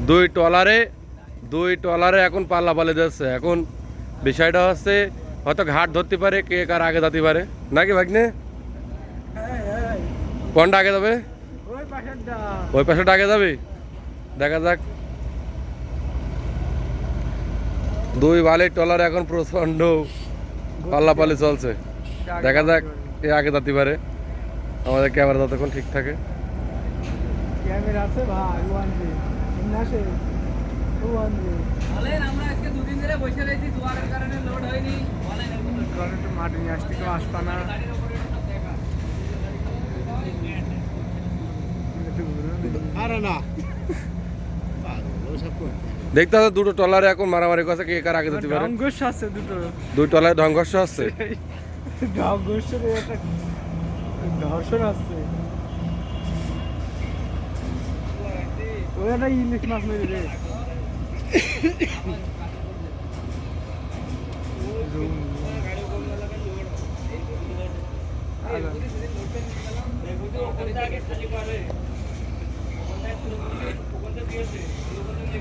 দুই ট্রলারে এখন পাল্লা পালে যাচ্ছে। এখন বিষয়টা হচ্ছে হয়তো ঘাট ধরতে পারে, কে কার আগে যেতে পারে নাকি ভাগ্নে? কোনটা আগে যাবে? ওই পাশেটা আগে যাবে, দেখা যাক। দুই বালির ট্রলার এখন প্রচন্ড পাল্লাপাল্লি চলছে, দেখা যাক কে আগে যেতে পারে। আমাদের ক্যামেরা যতক্ষণ ঠিক থাকে। মাটি নিয়ে আসতে কেউ আসবা না। আরে না দেখতে হবে দুটো ট্রলারে এখন মারামারি করছে, কে কার আগে যেতে পারে। সংঘর্ষ আছে দুটো, দুই ট্রলারে সংঘর্ষ আছে। সংঘর্ষের একটা ধর্ষণ আছে। ওই একটা ইলিশ মাছ মেরে রে।